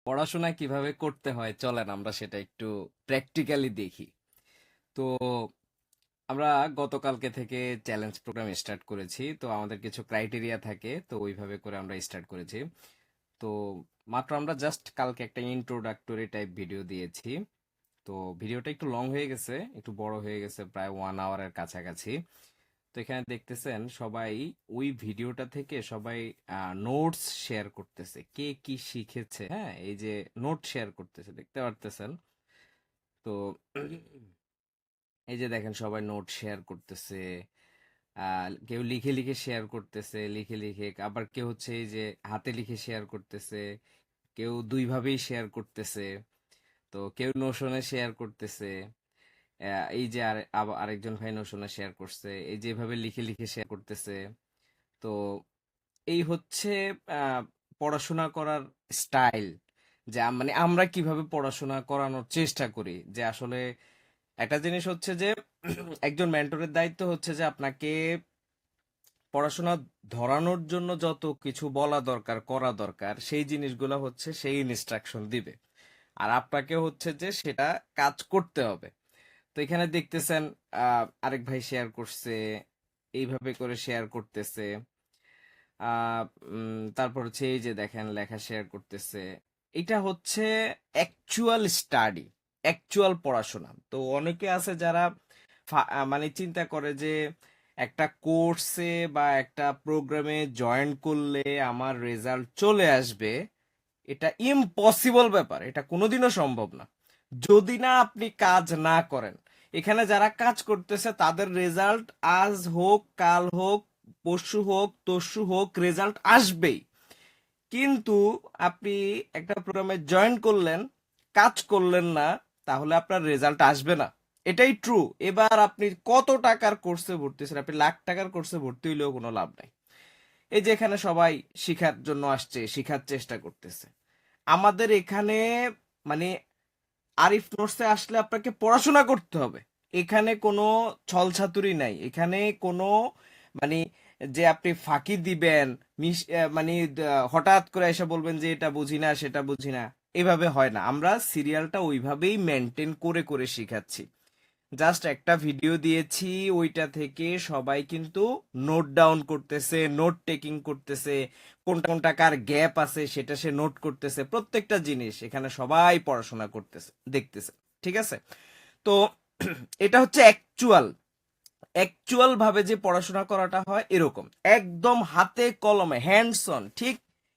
পড়াশোনা কিভাবে করতে হয় চলেন আমরা সেটা একটু প্র্যাকটিক্যালি দেখি। তো আমরা গতকালকে থেকে চ্যালেঞ্জ প্রোগ্রাম স্টার্ট করেছি। তো আমাদের কিছু ক্রাইটেরিয়া থাকে, তো ওইভাবে করে আমরা স্টার্ট করেছি। তো মাত্র আমরা জাস্ট কালকে একটা ইন্ট্রোডাক্টরি টাইপ ভিডিও দিয়েছি। তো ভিডিওটা একটু লং হয়ে গেছে, একটু বড় হয়ে গেছে, প্রায় 1 আওয়ারের কাছাকাছি। তো এখানে দেখতেছেন সবাই ওই ভিডিওটা থেকে সবাই নোটস শেয়ার করতেছে, কে কি শিখেছে। হ্যাঁ, এই যে নোট শেয়ার করতেছে দেখতে পারতেছেন। তো এই যে দেখেন সবাই নোট শেয়ার করতেছে। কেউ লিখে লিখে শেয়ার করতেছে, লিখে লিখে, আবার কেউ হচ্ছে এই যে হাতে লিখে শেয়ার করতেছে, কেউ দুইভাবেই শেয়ার করতেছে। তো কেউ নোশনে শেয়ার করতেছে। এই যে আবার আরেকজন ভাই নোশনে শেয়ার করছে, এই যে এভাবে লিখে লিখে শেয়ার করতেছে। তো এই হচ্ছে আহ, পড়াশোনা করার স্টাইল। যে মানে আমরা কিভাবে পড়াশোনা করানোর চেষ্টা করি, যে আসলে একটা জিনিস হচ্ছে যে একজন মেন্টরের দায়িত্ব হচ্ছে যে আপনাকে পড়াশোনা ধরানোর জন্য যত কিছু বলা দরকার, করা দরকার, সেই জিনিসগুলো হচ্ছে সেই ইনস্ট্রাকশন দিবে। আর আপনাকে হচ্ছে যে সেটা কাজ করতে হবে। তো এখানে দেখতেছেন আরেক ভাই শেয়ার করছে, এইভাবে করে শেয়ার করতেছে। আহ তারপর হচ্ছে এই যে দেখেন লেখা শেয়ার করতেছে। এটা হচ্ছে অ্যাকচুয়াল স্টাডি, অ্যাকচুয়াল পড়াশোনা। তো অনেকে আছে যারা মানে চিন্তা করে যে একটা কোর্সে বা একটা প্রোগ্রামে জয়েন করলে আমার রেজাল্ট চলে আসবে। এটা ইম্পসিবল ব্যাপার, এটা কোনোদিনও সম্ভব না যদি না আপনি কাজ না করেন। এখানে যারা কাজ করতেছে তাদের রেজাল্ট আজ হোক, কাল হোক, পরশু হোক, তরশু হোক, রেজাল্ট আসবেই। কিন্তু আপনি একটা প্রোগ্রামে জয়েন করলেন, কাজ করলেন না, তাহলে আপনার রেজাল্ট আসবে না। এটাই ট্রু। এবার আপনি কত টাকার কোর্সে ভর্তি হয়েছেন, আপনি লাখ টাকার কোর্সে ভর্তি হইলেও কোনো লাভ নাই। এই যে এখানে সবাই শিখার জন্য আসছে, শিখার চেষ্টা করতেছে। আমাদের এখানে মানে আরিফ নোটসে আসলে আপনাকে পড়াশোনা করতে হবে। এখানে কোনো ছলছাতুরি নাই, এখানে কোনো মানে যে আপনি ফাঁকি দিবেন, মানে হঠাৎ করে এসে বলবেন যে এটা বুঝি না সেটা বুঝি না, এভাবে হয় না। আমরা সিরিয়ালটা ওইভাবেই মেনটেন করে করে শিখাচ্ছি। জাস্ট একটা ভিডিও দিয়েছি, ওইটা থেকে সবাই কিন্তু নোট ডাউন করতেছে, নোট টেকিং করতেছে, কোনটা কোনটা কার গ্যাপ আছে সেটা সে নোট করতেছে। প্রত্যেকটা জিনিস এখানে সবাই পড়াশোনা করতেছে, দেখতেছে। ঠিক আছে? তো এটা হচ্ছে অ্যাকচুয়াল, অ্যাকচুয়াল ভাবে যে পড়াশোনা করাটা হয় এরকম একদম হাতে কলমে, হ্যান্ডস অন। ঠিক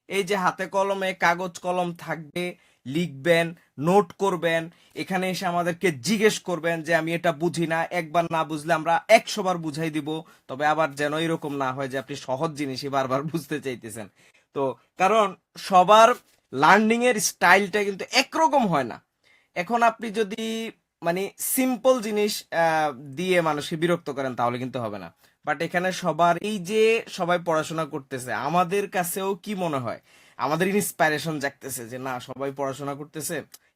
এই যে হাতে কলমে কাগজ কলম থাকবে, লিখবেন, নোট করবেন, এখানে এসে আমাদেরকে জিজ্ঞেস করবেন যে আমি এটা বুঝি না, একবার না বুঝলে আমরা 100 বার বুঝাই দিব। তবে আবার যেন এরকম না হয় যে আপনি সহজ জিনিসই বারবার বুঝতে চাইতেছেন। তো কারণ সবার লার্নিং এর স্টাইলটা কিন্তু একরকম হয় না। এখন আপনি যদি মানে সিম্পল জিনিস দিয়ে মানুষকে বিরক্ত করেন তাহলে কিন্তু হবে না। বাট এখানে সবার এই যে সবাই পড়াশোনা করতেছে, আমাদের কাছেও কি মনে হয়, আমাদের ইন্সপাইরেশন জাগতেছে যে না সবাই পড়াশোনা করতেছে,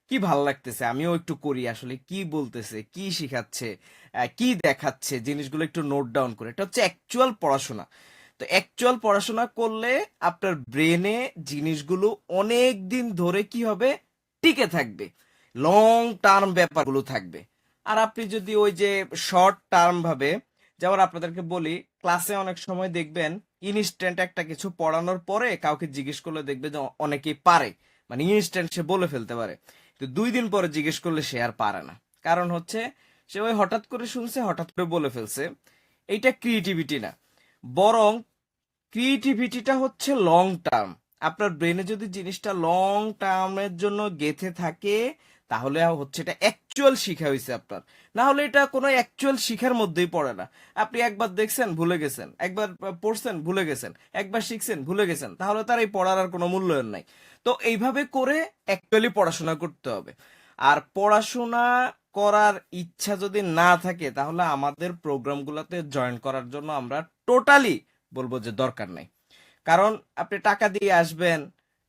কি ভাল লাগতেছে, আমিও একটু করি। আসলে কি বলতেছে, কি শিখাচ্ছে, কি দেখাচ্ছে, জিনিসগুলো একটু নোট ডাউন করে, এটা হচ্ছে অ্যাকচুয়াল পড়াশোনা। তো অ্যাকচুয়াল পড়াশোনা করলে আপনার ব্রেনে জিনিসগুলো অনেক দিন ধরে কি হবে, টিকে থাকবে, লং টার্ম ব্যাপারগুলো থাকবে। আর আপনি যদি ওই যে শর্ট টার্ম ভাবে, যেমন আপনাদেরকে বলি, ক্লাসে অনেক সময় দেখবেন ইনস্ট্যান্ট একটা কিছু পড়ানোর পরে কাউকে জিজ্ঞেস করলে দেখবে যে অনেকেই পারে, মানে ইনস্ট্যান্ট সে বলে ফেলতে পারে। তো 2 দিন পরে জিজ্ঞেস করলে সে আর পারে না। কারণ হচ্ছে সে ওই হঠাৎ করে শুনছে, হঠাৎ করে বলে ফেলছে। এইটা ক্রিয়েটিভিটি না, বরং ক্রিয়েটিভিটিটা হচ্ছে লং টার্ম। আপনার ব্রেনে যদি জিনিসটা লং টার্মের জন্য গেঁথে থাকে, তাহলে হচ্ছে এটা অ্যাকচুয়াল শিখা হয়েছে আপনার। না হলে এটা কোনো অ্যাকচুয়াল শিখার মধ্যেই পড়ে না। আপনি একবার দেখছেন ভুলে গেছেন, একবার পড়ছেন ভুলে গেছেন, একবার শিখছেন ভুলে গেছেন, তাহলে তার এই পড়ার আর কোনো মূল্যায়ন নাই। তো এইভাবে করে অ্যাকচুয়ালি পড়াশোনা করতে হবে। আর পড়াশোনা করার ইচ্ছা যদি না থাকে, তাহলে আমাদের প্রোগ্রামগুলোতে জয়েন করার জন্য আমরা টোটালি বলবো যে দরকার নাই। কারণ আপনি টাকা দিয়ে আসবেন,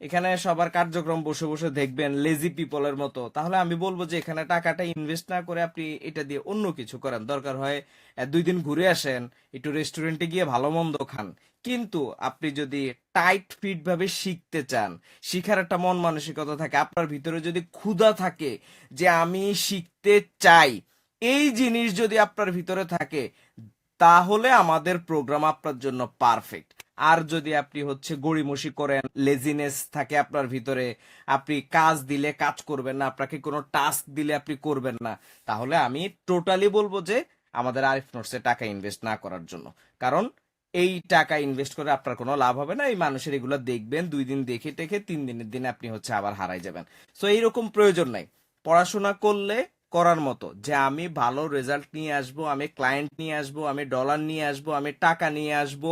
এখানে সবার কার্যক্রম বসে বসে দেখবেন লেজি পিপলের মতো, তাহলে আমি বলবো যে এখানে টাকাটা ইনভেস্ট না করে আপনি এটা দিয়ে অন্য কিছু করেন। দরকার হয় 2 দিন ঘুরে আসেন, একটু রেস্টুরেন্টে গিয়ে ভালো মন্দ খান। কিন্তু আপনি যদি টাইট ফিট ভাবে শিখতে চান, শিখার একটা মন মানসিকতা থাকে, আপনার ভিতরে যদি ক্ষুধা থাকে যে আমি শিখতে চাই, এই জিনিস যদি আপনার ভিতরে থাকে, তাহলে আমাদের প্রোগ্রাম আপনার জন্য পারফেক্ট। আর যদি আপনি হচ্ছে গড়িমসি করেন, লেজিনেস থাকে আপনার ভিতরে, আপনি কাজ দিলে কাজ করবেন না, আপনাকে কোনো টাস্ক দিলে আপনি করবেন না, তাহলে আমি টোটালি বলবো যে আমাদের আরিফ নোটসে টাকা ইনভেস্ট না করার জন্য। কারণ এই টাকা ইনভেস্ট করে আপনার কোনো লাভ হবে না। এই মানুষের এগুলো দেখবেন, 2 দিন দেখে টেখে 3 দিনের দিনে আপনি হচ্ছে আবার হারাই যাবেন। সো এইরকম প্রয়োজন নাই। পড়াশোনা করলে করার মতো যে আমি ভালো রেজাল্ট নিয়ে আসব, আমি ক্লায়েন্ট নিয়ে আসব, আমি ডলার নিয়ে আসব, আমি টাকা নিয়ে আসব,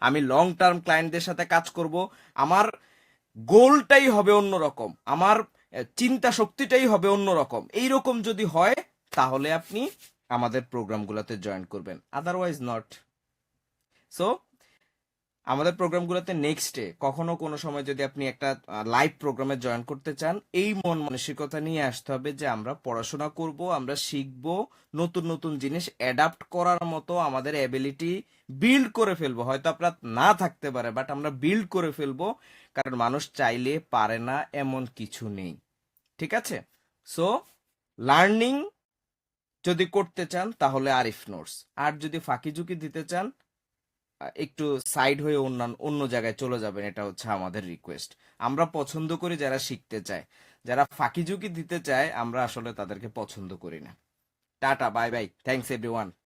আমি লং টার্ম ক্লায়েন্টদের সাথে কাজ করব, আমার গোলটাই হবে অন্যরকম, আমার চিন্তা শক্তিটাই হবে অন্যরকম, এইরকম যদি হয় তাহলে আপনি আমাদের প্রোগ্রামগুলোতে জয়েন করবেন, আদারওয়াইজ নট। সো আমাদের প্রোগ্রামগুলোতে নেক্সটে কখনো কোনো সময় যদি আপনি একটা লাইভ প্রোগ্রামে জয়েন করতে চান, এই মন মানসিকতা নিয়ে আসতে হবে যে আমরা পড়াশোনা করব, আমরা শিখব, নতুন নতুন জিনিস অ্যাডাপ্ট করার মতো আমাদের এবিলিটি বিল্ড করে ফেলবো। হয়তো আপনার না থাকতে পারে, বাট আমরা বিল্ড করে ফেলবো। কারণ মানুষ চাইলে পারে না এমন কিছু নেই। ঠিক আছে? সো লার্নিং যদি করতে চান তাহলে আরিফ নোটস, আর যদি ফাঁকি ঝুঁকি দিতে চান একটু সাইড হয়ে অন্যান্য অন্য জায়গায় চলে যাবেন, এটা হচ্ছে আমাদের রিকোয়েস্ট। আমরা পছন্দ করি যারা শিখতে চায়, যারা ফাঁকি ঝুঁকি দিতে চায় আমরা আসলে তাদেরকে পছন্দ করি না। Tata, bye bye, thanks everyone.